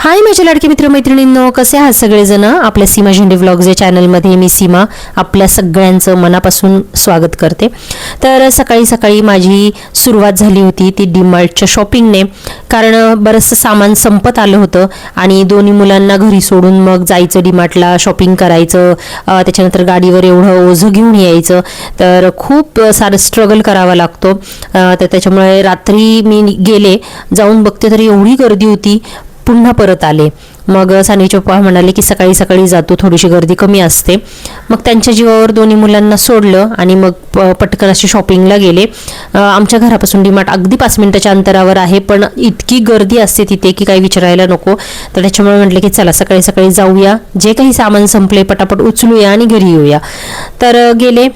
हाय माझे लाडके मित्र मैत्रिणींनो, कसे आहात सगळेजण. आपल्या सीमा झेंडे व्लॉग्स या चॅनलमध्ये मी सीमा आपल्या सगळ्यांचं मनापासून स्वागत करते. तर सकाळी सकाळी माझी सुरुवात झाली होती ती डीमार्टच्या शॉपिंगने, कारण बरंचसं सामान संपत आलं होतं आणि दोन्ही मुलांना घरी सोडून मग जायचं डीमार्टला शॉपिंग करायचं, त्याच्यानंतर गाडीवर एवढं ओझं घेऊन यायचं, तर खूप सारं स्ट्रगल करावा लागतो. तर त्याच्यामुळे रात्री मी गेले, जाऊन बघते तर एवढी गर्दी होती. पुन्हा परत आले. मग सानीचे पप्पा म्हणाले की सकाळी सकाळी जातो, थोडीशी गर्दी कमी असते. मग त्यांच्या जीवावर दोन्ही मुलांना सोडलं आणि मग पटकन अशी शॉपिंगला गेले. आमच्या घरापासून डीमार्ट अगदी 5 मिनिटाच्या अंतरावर आहे, पण इतकी गर्दी असते तिथे की काही विचारायला नको. तर त्याच्यामुळे म्हटलं की चला सकाळी सकाळी जाऊया, जे काही सामान संपले पटापट उचलूया आणि घरी येऊया. तर गेले,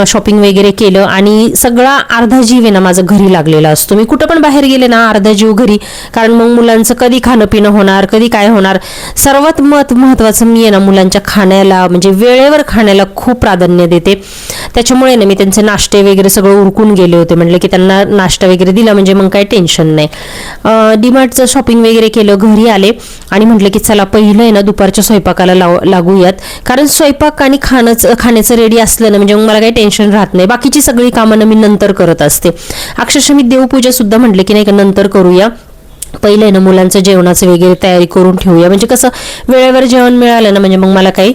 शॉपिंग वगैरे केलं आणि सगळा अर्धा जीव आहे ना माझा घरी लागलेला असतो. मी कुठं पण बाहेर गेले ना अर्धा जीव घरी, कारण मग मुलांचं कधी खाणं पिणं होणार, कधी काय होणार. सर्वात महत्त्वाचं मी आहे ना मुलांच्या खाण्याला, म्हणजे वेळेवर खाण्याला खूप प्राधान्य देते. त्याच्यामुळे ना मी त्यांचे नाश्ते वगैरे सगळं उरकून गेले होते. म्हटलं की त्यांना नाश्ता वगैरे दिला म्हणजे मग काही टेन्शन नाही. डीमार्टचं शॉपिंग वगैरे केलं, घरी आले आणि म्हटलं की चला पहिलं आहे ना दुपारच्या स्वयंपाकाला लागूयात, कारण स्वयंपाक आणि खाण्याचं रेडी असलं ना म्हणजे मग मला काही टेन्शन राहत नाही. बाकीची सगळी कामं मी नंतर करत असते. अक्षरशः मी देवपूजा सुद्धा म्हटले की नाही का नंतर करूया, पहिले ना मुलांचं जेवणाचं वगैरे तयारी करून ठेवूया, म्हणजे कसं वेळेवर जेवण मिळालं ना म्हणजे मग मला काही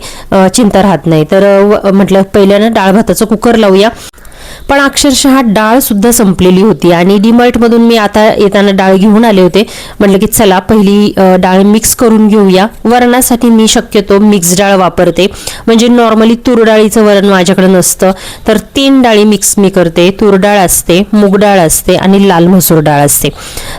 चिंता राहत नाही. तर म्हटलं पहिल्या ना डाळ भाताचं कुकर लावूया. पण अक्षरशः डाळ सुद्धा संपलेली होती आणि डीमार्टमधून मी आता येताना डाळ घेऊन आले होते. म्हटलं की चला पहिली डाळ मिक्स करून घेऊया. वरणासाठी मी शक्यतो मिक्स डाळ वापरते, म्हणजे नॉर्मली तूर डाळीचं वरण माझ्याकडे नसतं, तर 3 डाळी मिक्स मी करते. तूर डाळ असते, मूग डाळ असते आणि लाल मसूर डाळ असते.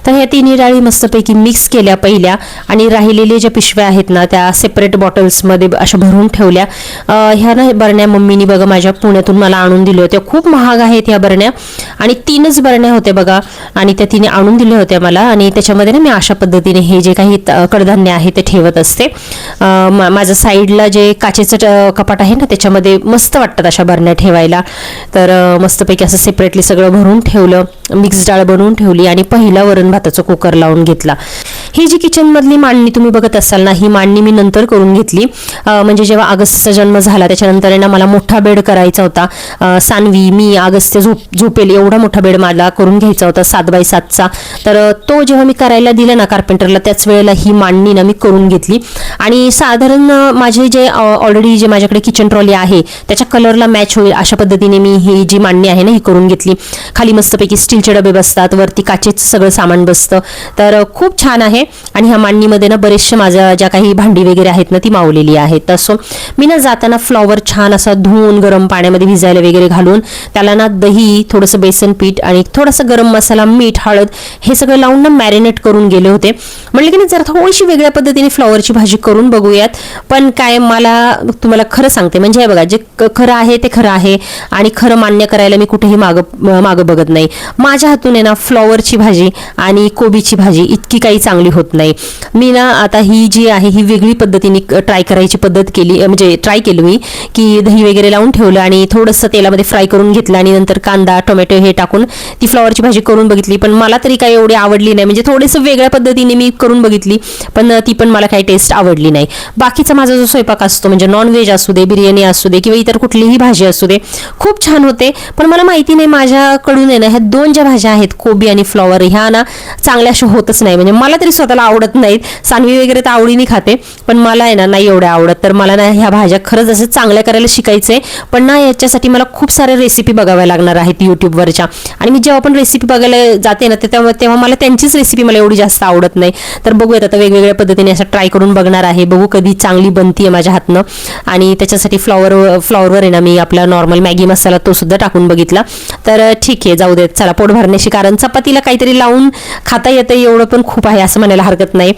तर ह्या 3 डाळी मस्तपैकी मिक्स केल्या पहिल्या, आणि राहिलेल्या ज्या पिशव्या आहेत ना त्या सेपरेट बॉटल्समध्ये अशा भरून ठेवल्या. ह्या ना बरण्या मम्मीनी बघा माझ्या पुण्यातून मला आणून दिल्या होत्या. खूप महाग आहेत ह्या बरण्या, आणि 3च बरण्या होत्या बघा, आणि त्या तिने आणून दिल्या होत्या मला. आणि त्याच्यामध्ये ना मी अशा पद्धतीने हे जे काही कडधान्य आहे ते ठेवत असते. माझ्या साईडला जे काचेचं कपाट आहे ना त्याच्यामध्ये मस्त वाटतात अशा बरण्या ठेवायला. तर मस्तपैकी असं सेपरेटली सगळं भरून ठेवलं, मिक्स डाळ बनवून ठेवली आणि पहिला वरण भाताचा कुकर लावून घेतला. ही जी किचनमधली मांडणी तुम्ही बघत असाल ना, ही मांडणी मी नंतर करून घेतली. म्हणजे जेव्हा अगस्टचा जन्म झाला त्याच्यानंतर ना मला मोठा बेड करायचा होता. सानवी, मी, अगस्त्य झोपेल एवढा मोठा बेड मला करून घ्यायचा होता 7x7चा. तर तो जेव्हा मी करायला दिला ना कार्पेंटरला, त्याच वेळेला ही मांडणी ना मी करून घेतली. आणि साधारण माझे जे ऑलरेडी जे माझ्याकडे किचन ट्रॉली आहे त्याच्या कलरला मॅच होईल अशा पद्धतीने मी ही जी मांडणी आहे ना ही करून घेतली. खाली मस्तपैकी स्टीलचे डबे बसतात, वरती काचेचं सगळं सामान बसतं, तर खूप छान आहे. आणि ह्या मांडणीमध्ये ना बरेचशे माझ्या ज्या काही भांडी वगैरे आहेत ना ती मावलेली आहेत. तसं मी ना जाताना फ्लॉवर छान असा धुवून गरम पाण्यामध्ये भिजायला वगैरे घालून त्याला ना दही, थोडंसं बेसन पीठ आणि थोडासा गरम मसाला, मीठ, हळद हे सगळं लावून ना मॅरिनेट करून गेले होते. म्हटलं की नाही जरा थोडीशी वेगळ्या पद्धतीने फ्लॉवरची भाजी करून बघूयात. पण काय मला तुम्हाला खरं सांगते, म्हणजे हे बघा जे खरं आहे ते खरं आहे आणि खरं मान्य करायला मी कुठेही मागं बघत नाही. माझ्या हातून आहे ना फ्लॉवरची भाजी आणि कोबीची भाजी इतकी काही चांगली होत नाही. मी ना आता ही जी आहे ही वेगळी पद्धतीने ट्राय करायची पद्धत केली, म्हणजे ट्राय केली मी की दही वगैरे लावून ठेवलं आणि थोडंसं तेलामध्ये फ्राय करून घेतलं आणि नंतर कांदा, टोमॅटो हे टाकून ती फ्लॉवरची भाजी करून बघितली. पण मला तरी काही एवढी आवडली नाही, म्हणजे थोडंसं वेगळ्या पद्धतीने मी करून बघितली पण ती पण मला काही टेस्ट आवडली नाही. बाकीचा माझा जो स्वयंपाक असतो म्हणजे नॉनव्हेज असू दे, बिर्याणी असू दे किंवा इतर कुठलीही भाजी असू दे खूप छान होते. पण मला माहिती नाही माझ्याकडून आहे ना ह्या 2 ज्या भाज्या आहेत कोबी आणि फ्लॉवर ह्या ना चांगल्या अशा होतच नाही. म्हणजे मला तरी स्वतःला आवडत नाहीत. सानवी वगैरे तर आवडीने खाते, पण मला आहे ना नाही एवढ्या आवडत. तर मला ना ह्या भाज्या खरंच असं चांगल्या करायला शिकायचंय, पण ना याच्यासाठी मला खूप साऱ्या रेसिपी बघाव्या लागणार आहेत यूट्यूबवरच्या. आणि मी जेव्हा पण रेसिपी बघायला जाते ना तेव्हा मला त्यांचीच रेसिपी मला एवढी जास्त आवडत नाही. तर बघूयात आता वेगवेगळ्या पद्धतीने असं ट्राय करून बघणार आहे, बघू कधी चांगली बनतीये माझ्या हातनं. आणि त्याच्यासाठी फ्लॉवरवर आहे ना मी आपला नॉर्मल मॅगी मसाला तो सुद्धा टाकून बघितला. तर ठीक आहे, जाऊ देत, चला पोट भरण्याशी, कारण चपातीला काहीतरी लावून खाता येतं एवढं पण खूप आहे असं म्हणायला हरकत नाही.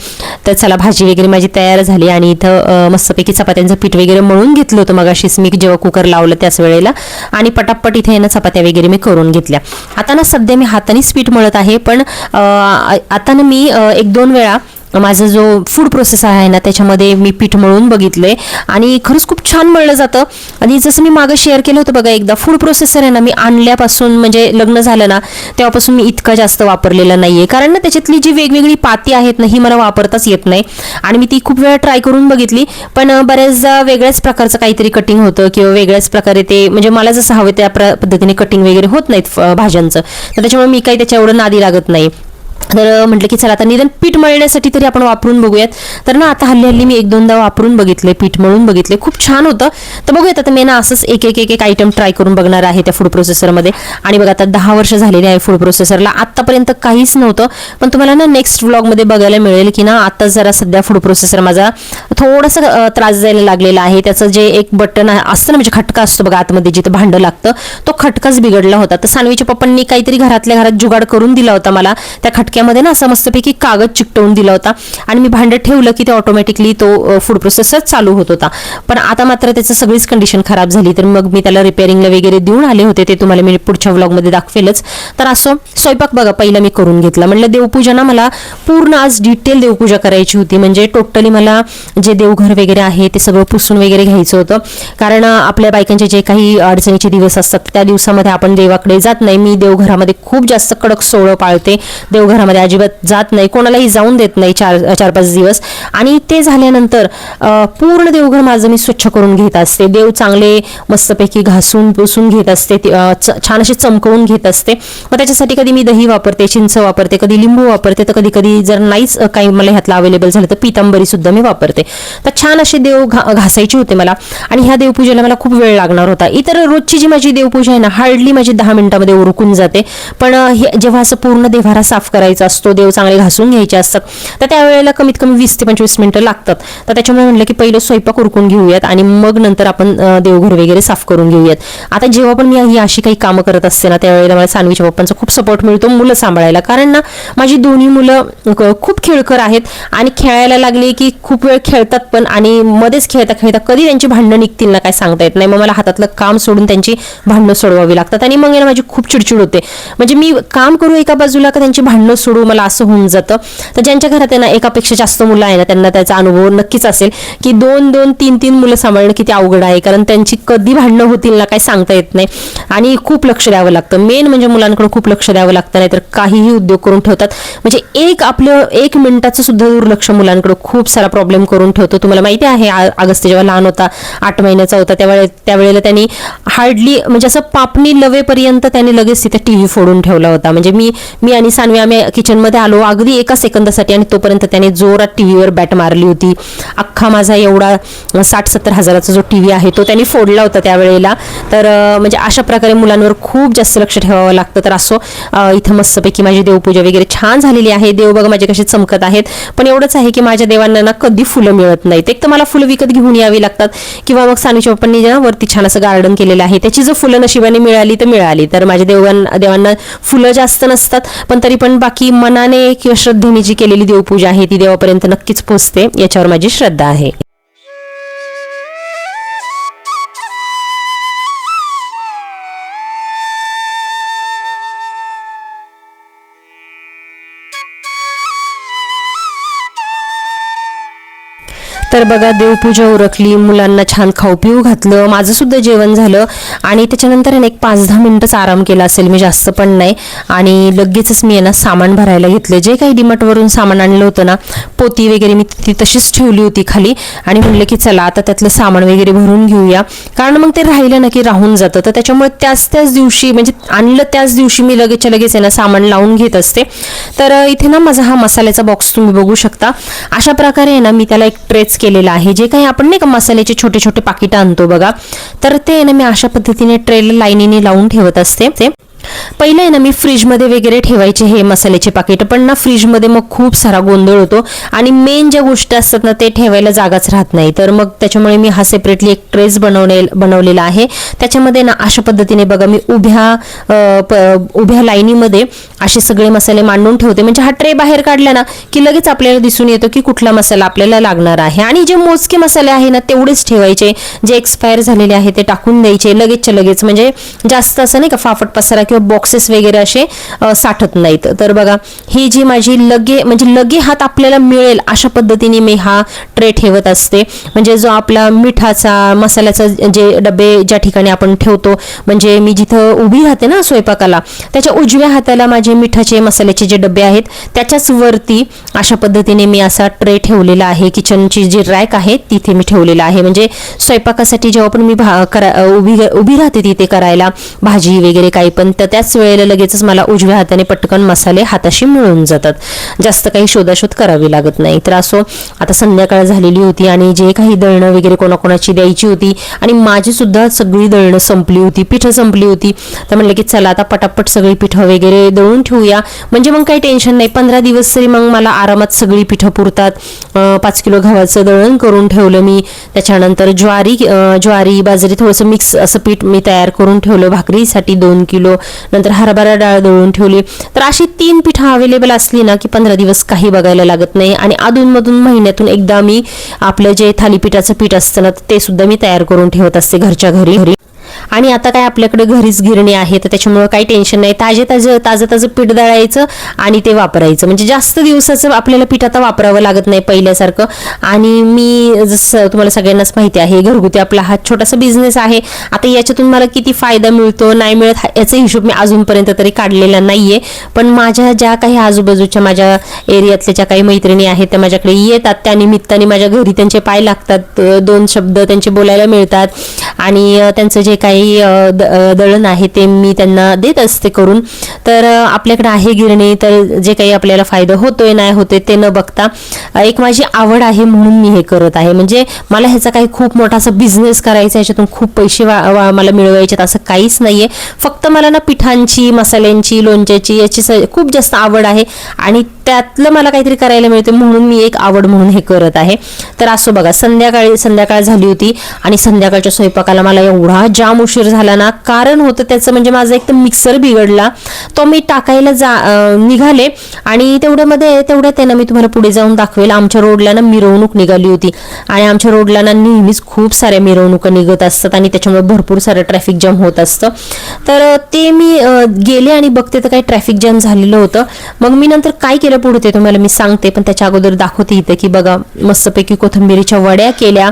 तर चला भाजी वगैरे माझी तयार झाली आणि इथं मस्तपैकी चपात्यांचं पीठ वगैरे मळून घेतलं होतं मगाशीच मी जेव्हा कुकर लावलं त्याच वेळेला, आणि पटापट इथे ना चपात्या वगैरे मी करून घेतल्या. आता ना सध्या मी हातानेच पीठ मळत आहे, पण आता ना मी 1-2 वेळा माझं जो फूड प्रोसेसर आहे ना त्याच्यामध्ये मी पीठ मळून बघितले आणि खरंच खूप छान मळलं जातं. आणि जसं मी मागं शेअर केलं होतं बघा एकदा, फूड प्रोसेसर आहे ना मी आणल्यापासून म्हणजे लग्न झालं ना तेव्हापासून मी इतका जास्त वापरलेला नाहीये, कारण ना त्याच्यातली जी वेगवेगळी पाती आहेत ना ही मला वापरताच येत नाही. आणि मी ती खूप वेळा ट्राय करून बघितली, पण बऱ्याचदा वेगळ्याच प्रकारचं काहीतरी कटिंग होतं किंवा वेगळ्याच प्रकारे ते म्हणजे मला जसं हवं त्या पद्धतीने कटिंग वगैरे होत नाहीत भाज्यांचं, तर त्याच्यामुळे मी काही त्याच्या एवढं नादी लागत नाही. तर म्हटलं की चला आता निदान पीठ मळण्यासाठी तरी आपण वापरून बघूयात. तर ना आता हल्ली मी 1-2दा वापरून बघितले, पीठ मळून बघितले, खूप छान होतं. तर बघूयात आता मी ना असंच एक आयटम ट्राय करून बघणार आहे त्या फूड प्रोसेसरमध्ये. आणि बघा आता 10 वर्ष झालेली आहे फूड प्रोसेसरला, आत्तापर्यंत काहीच नव्हतं. पण तुम्हाला ना नेक्स्ट व्लॉगमध्ये बघायला मिळेल की ना आता जरा सध्या फूड प्रोसेसर माझा थोडासा त्रास द्यायला लागलेला आहे. त्याचं जे एक बटन असतं ना म्हणजे खटका असतो बघा आतमध्ये जिथं भांडं लागतं, तो खटकाच बिघडला होता. तर सानवीच्या पप्पांनी काहीतरी घरातल्या घरात जुगाड करून दिला होता मला. त्या खटक्यामध्ये ना असं मस्तपैकी कागद चिकटवून दिला होता आणि मी भांडं ठेवलं की ते ऑटोमॅटिकली तो फूड प्रोसेसर चालू होत होता. पण आता मात्र त्याचं सगळीच कंडिशन खराब झाली, तर मग मी त्याला रिपेअरिंगला वगैरे देऊन आले होते, ते तुम्हाला मी पुढच्या व्लॉगमध्ये दाखवेलच. तर असं स्वयंपाक बघा पहिला मी करून घेतला. म्हटलं देवपूजा ना मला पूर्ण आज डिटेल देवपूजा करायची होती, म्हणजे टोटली मला जे देवघर वगैरे आहे ते सगळं पुसून वगैरे घ्यायचं होतं. कारण आपल्या बायकांचे जे काही अडचणीचे दिवस असतात त्या दिवसामध्ये आपण देवाकडे जात नाही. मी देवघरामध्ये खूप जास्त कडक सोळं पाळते, देवघरामध्ये अजिबात जात नाही, कोणालाही जाऊन देत नाही 4-5 दिवस. आणि ते झाल्यानंतर पूर्ण देवघर माझं मी स्वच्छ करून घेत असते, देव चांगले मस्तपैकी घासून पुसून घेत असते, छान असे चमकवून घेत असते. मग त्याच्यासाठी कधी मी दही वापरते, चिंच वापरते, कधी लिंबू वापरते, तर कधी कधी जर नाहीच काही मला ह्यातलं अवेलेबल झालं तर पितांबरी सुद्धा मी वापरते. तर छान असे देव घासायचे होते मला. आणि ह्या देवपूजेला मला खूप वेळ लागणार होता. इतर रोजची जी माझी देवपूजा आहे ना हार्डली माझी 10 मिनिटामध्ये उरकून जाते, पण जेव्हा असं पूर्ण देव्हारा साफ करायचा असतो, देव चांगले घासून घ्यायचे असतात, तर त्यावेळेला कमीत कमी 20 ते 25 मिनिटं लागतात. तर त्याच्यामुळे म्हटलं की पहिलं स्वयंपाक उरकून घेऊयात आणि मग नंतर आपण देवघर वगैरे साफ करून घेऊयात. आता जेव्हा पण मी ही अशी काही कामं करत असते ना त्यावेळेला मला सानवीच्या पप्पांचा खूप सपोर्ट मिळतो मुलं सांभाळायला, कारण ना माझी दोन्ही मुलं खूप खेळकर आहेत आणि खेळायला लागले की खूप वेळ खेळतात पण, आणि मध्येच खेळता खेळता कधी त्यांची भांडणं निघतील ना काय सांगता येत नाही. मग मला हातातलं काम सोडून त्यांची भांडणं सोडवावी लागतात आणि मग माझी खूप चिडचिड होते. म्हणजे मी काम करू एका बाजूला का त्यांची भांडणं सोडू, मला असं होऊन जातं. तर ज्यांच्या घरात आहे ना एकापेक्षा जास्त मुलं आहे ना त्यांना त्याचा अनुभव नक्कीच असेल की 2-2, 3-3 मुलं सांभाळणं किती अवघड आहे, कारण त्यांची कधी भांडणं होतील ना काय सांगता येत नाही आणि खूप लक्ष द्यावं लागतं. मेन म्हणजे मुलांकडे खूप लक्ष द्यावं लागतं, नाही तर काहीही उद्योग करून ठेवतात. म्हणजे आपलं 1 मिनिटाचं सुद्धा दुर्लक्ष मुलांकडे खूप सारा प्रॉब्लेम करून ठेवतो. तुम्हाला माहिती आहे अगस्त जेव्हा लहान होता 8 महिन्याचा होता त्यावेळेला त्यांनी हार्डली म्हणजे असं पापणी लवेपर्यंत त्यांनी लगेच तिथे टीव्ही फोडून ठेवला होता. म्हणजे मी आणि सानवी आम्ही किचनमध्ये आलो अगदी 1 सेकंदासाठी आणि तोपर्यंत त्याने जोरात टीव्हीवर बॅट मारली होती. अख्खा माझा एवढा 60-70 हजाराचा जो टीव्ही आहे तो त्यांनी फोडला होता त्यावेळेला. तर म्हणजे अशा प्रकारे मुलांवर खूप जास्त लक्ष ठेवावं लागतं. तर असो इथं मस्तपैकी माझी देवपूजा वगैरे छान झालेली आहे. देव बघा माझे कसे चमकत आहेत. पण एवढंच आहे की माझ्या देवांना ना कधी फुलं मिळत नाहीत. एक तर मला फुलं विकत घेऊन यावी लागतात किंवा मग सानूच्या पप्पांनी ना वरती छान असं गार्डन केलेलं आहे, त्याची जर फुलं नशिबाने मिळाली तर मिळाली. तर माझ्या देवांना फुलं जास्त नसतात, पण तरी पण बाकी मनाने किंवा श्रद्धेने जी केलेली देवपूजा आहे ती देवापर्यंत नक्कीच पोहोचते, याच्यावर माझी श्रद्धा आहे. तर बघा देवपूजा उरकली, मुलांना छान खाऊ पिऊ घातलं, माझं सुद्धा जेवण झालं आणि त्याच्यानंतर एक 5-10 मिनिटच आराम केला असेल मी, जास्त पण नाही. आणि लगेचच मी सामान भरायला घेतलं. जे काही डीमार्टवरून सामान आणलं होतं ना, पोती वगैरे मी ती तशीच ठेवली होती खाली आणि म्हणलं की चला आता त्यातलं सामान वगैरे भरून घेऊया, कारण मग ते राहिलं ना की राहून जातं. तर त्याच्यामुळे त्याच दिवशी म्हणजे आणलं त्याच दिवशी मी लगेचच्या लगेच सामान लावून घेत असते. तर इथे ना माझा हा मसाल्याचा बॉक्स तुम्ही बघू शकता. अशा प्रकारे ना मी त्याला एक ट्रेच केलेला आहे. जे काही आपण नाही का मसाल्याचे छोटे छोटे पाकिट आणतो बघा, तर ते ना मी अशा पद्धतीने ट्रेला लाईनीने लावून ठेवत असते. पहिले ना मी फ्रीजमध्ये वगैरे ठेवायचे हे मसाल्याचे पाकिट, पण ना फ्रीजमध्ये मग खूप सारा गोंधळ होतो आणि मेन ज्या गोष्टी असतात ना ते ठेवायला जागाच राहत नाही. तर मग त्याच्यामुळे मी हा सेपरेटली एक ट्रेस बनवलेला आहे. त्याच्यामध्ये ना अशा पद्धतीने बघा मी उभ्या लाईनीमध्ये असे सगळे मसाले मांडून ठेवते. म्हणजे हा ट्रे बाहेर काढला ना की लगेच आपल्याला दिसून येतो की कुठला मसाला आपल्याला लागणार आहे. आणि जे मोजके मसाले आहे ना तेवढेच ठेवायचे, जे एक्सपायर झालेले आहे ते टाकून द्यायचे लगेचच्या लगेच. म्हणजे जास्त असं नाही का फाफट पसारा किंवा बॉक्सेस वगैरे असे साठत नाहीत. तर बघा ही जी माझी लगे हात आपल्याला मिळेल अशा पद्धतीने मी हा ट्रे ठेवत असते. म्हणजे जो आपला मिठाचा मसाल्याचा जे डबे ज्या ठिकाणी आपण ठेवतो, म्हणजे मी जिथं उभी राहते ना स्वयंपाकाला, त्याच्या उजव्या हाताला माझे मिठाचे मसाल्याचे जे डबे आहेत त्याच्याच वरती अशा पद्धतीने मी असा ट्रे ठेवलेला आहे. किचनची जी रॅक आहे तिथे मी ठेवलेला आहे. म्हणजे स्वयंपाकासाठी जेव्हा पण मी उभी राहते तिथे करायला भाजी वगैरे काही पण, तर त्याच वेळेला लगेचच मला उजव्या हाताने पटकन मसाले हाताशी मिळून जातात. जास्त काही शोधाशोध करावी लागत नाही. तर असो, आता संध्याकाळ झालेली होती आणि जे काही दळणं वगैरे कोणाकोणाची द्यायची होती आणि माझी सुद्धा सगळी दळणं संपली होती, पिठं संपली होती. तर म्हणलं की चला आता पटापट सगळी पिठं वगैरे दळून ठेवूया, म्हणजे मग काही टेन्शन नाही. 15 दिवस तरी मग मला आरामात सगळी पिठं पुरतात. 5 किलो गव्हाचं दळण करून ठेवलं मी. त्याच्यानंतर ज्वारी बाजरी थोडंसं मिक्स असं पीठ मी तयार करून ठेवलं भाकरीसाठी 2 किलो. नंतर हरभरा डाळ दळून ठेवली. तर अशी 3 पिठं अवेलेबल असली ना की 15 दिवस काही बघायला लागत नाही. आणि अधूनमधून महिन्यातून एकदा मी आपलं जे थालीपीठाचं पीठ असतं ना ते सुद्धा मी तयार करून ठेवत असते घरच्या घरी. आणि आता काय आपल्याकडे घरीच गिरणी आहे, तर त्याच्यामुळे काही टेन्शन नाही. ताजं पीठ दळायचं आणि ते वापरायचं. म्हणजे जास्त दिवसाचं आपल्याला पीठ आता वापरावं लागत नाही पहिल्यासारखं. आणि मी जसं तुम्हाला सगळ्यांनाच माहिती आहे, घरगुती आपला हा छोटासा बिझनेस आहे. आता याच्यातून मला किती फायदा मिळतो नाही मिळत याचा हिशोब मी अजूनपर्यंत तरी काढलेला नाहीये. पण माझ्या ज्या काही आजूबाजूच्या माझ्या एरियातल्या ज्या काही मैत्रिणी आहेत त्या माझ्याकडे येतात, त्या निमित्ताने माझ्या घरी त्यांचे पाय लागतात, 2 शब्द त्यांचे बोलायला मिळतात. आणि त्यांचं जे काही दळण आहे ते मी त्यांना देत असते करून. तर आपल्याकडे आहे गिरणी, तर जे काही आपल्याला फायदा होतोय नाही होतोय ते न बघता एक माझी आवड आहे म्हणून मी हे करत आहे. म्हणजे मला ह्याचा काही खूप मोठा असा बिझनेस करायचा, ह्याच्यातून खूप पैसे मला मिळवायचे असं काहीच नाहीये. फक्त मला ना पिठांची, मसाल्यांची, लोणच्याची याची खूप जास्त आवड आहे आणि त्यातलं मला काहीतरी करायला मिळतं म्हणून मी एक आवड म्हणून हे करत आहे. तर असो बघा, संध्याकाळ झाली होती आणि संध्याकाळच्या स्वयंपाकाला मला एवढा जाम उशीर झाला ना. कारण होतं त्याचं म्हणजे माझा एक तर मिक्सर बिघडला, तो मी टाकायला निघाले आणि तेवढ्यात आहे ना मी तुम्हाला पुढे जाऊन दाखवेल. आमच्या रोडला ना मिरवणूक निघाली होती आणि आमच्या रोडला ना नेहमीच खूप साऱ्या मिरवणुका निघत असतात आणि त्याच्यामुळे भरपूर सारं ट्रॅफिक जाम होत असतं. तर ते मी गेले आणि बघते तर काही ट्रॅफिक जाम झालेलं होतं. मग मी नंतर काय केलं पुढे ते तुम्हाला मी सांगते, पण त्याच्या अगोदर दाखवते इथं की बघा मस्तपैकी कोथिंबीरीच्या वड्या केल्या.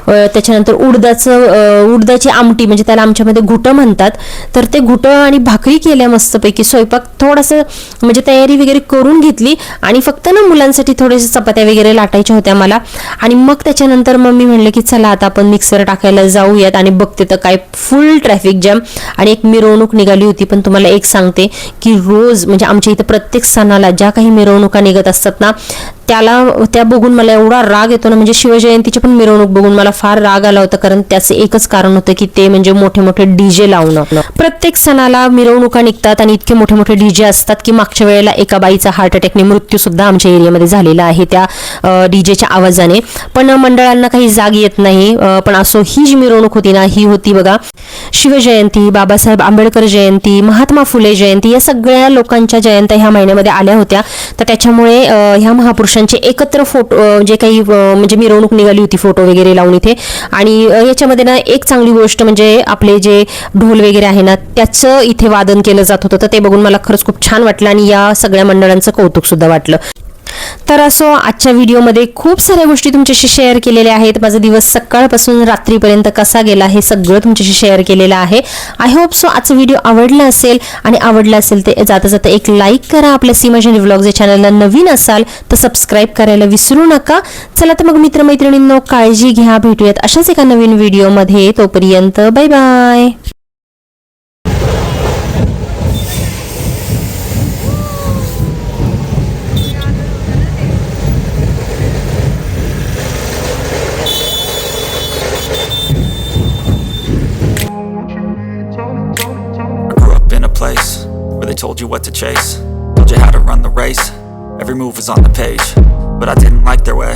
त्याच्यानंतर उडदाची आमटी, म्हणजे त्याला आमच्यामध्ये घुटं म्हणतात, तर ते घुटं आणि भाकरी केल्या मस्तपैकी. स्वयंपाक थोडंसं म्हणजे तयारी वगैरे करून घेतली आणि फक्त ना मुलांसाठी थोडेसे चपात्या वगैरे लाटायच्या होत्या मला. आणि मग त्याच्यानंतर मग मी म्हणलं की चला आता आपण मिक्सर टाकायला जाऊयात. आणि बघते तर काय फुल ट्रॅफिक जॅम आणि एक मिरवणूक निघाली होती. पण तुम्हाला एक सांगते की रोज म्हणजे आमच्या इथं प्रत्येक सणाला ज्या काही मिरवणुका निघत असतात ना त्या बघून मला एवढा राग येतो ना. म्हणजे शिवजयंतीची पण मिरवणूक बघून मला फार राग आला होता, कारण त्याचं एकच कारण होतं की ते म्हणजे मोठे मोठे डीजे लावणं. प्रत्येक सणाला मिरवणुका निघतात आणि इतके मोठे मोठे डीजे असतात की मागच्या वेळेला एका बाईचा हार्ट अटॅकने मृत्यू सुद्धा आमच्या एरियामध्ये झालेला आहे त्या डीजेच्या आवाजाने. पण मंडळांना काही जाग येत नाही. पण असो, ही जी मिरवणूक होती ना ही होती बघा शिवजयंती, बाबासाहेब आंबेडकर जयंती, महात्मा फुले जयंती, या सगळ्या लोकांच्या जयंत्या ह्या महिन्यामध्ये आल्या होत्या. तर त्याच्यामुळे ह्या महापुरुषांचे एकत्र फोटो जे काही म्हणजे मिरवणूक निघाली होती फोटो वगैरे लावून इथे. आणि याच्यामध्ये ना एक चांगली गोष्ट म्हणजे आपले जे ढोल वगैरे आहे ना त्याचं इथे वादन केलं जात होतं. तर ते बघून मला खरंच खूप छान वाटलं आणि या सगळ्या मंडळांचं कौतुक सुद्धा वाटलं. तर असो, आजच्या व्हिडिओमध्ये खूप साऱ्या गोष्टी तुमच्याशी शेअर केलेल्या आहेत. माझा दिवस सकाळपासून रात्रीपर्यंत कसा गेला हे सगळं तुमच्याशी शेअर केलेलं आहे. आय होप सो आजचा व्हिडिओ आवडला असेल, आणि आवडला असेल ते जाता जाता एक लाईक करा. आपल्या सीमा झेंडे व्लॉग्स या चॅनलला नवीन असाल तर सबस्क्राईब करायला विसरू नका. चला तर मग मित्रमैत्रिणींनो, काळजी घ्या. भेटूयात अशाच एका नवीन व्हिडिओमध्ये. तोपर्यंत bye bye. Place where they told you what to chase, told you how to run the race. Every move was on the page, but I didn't like their way.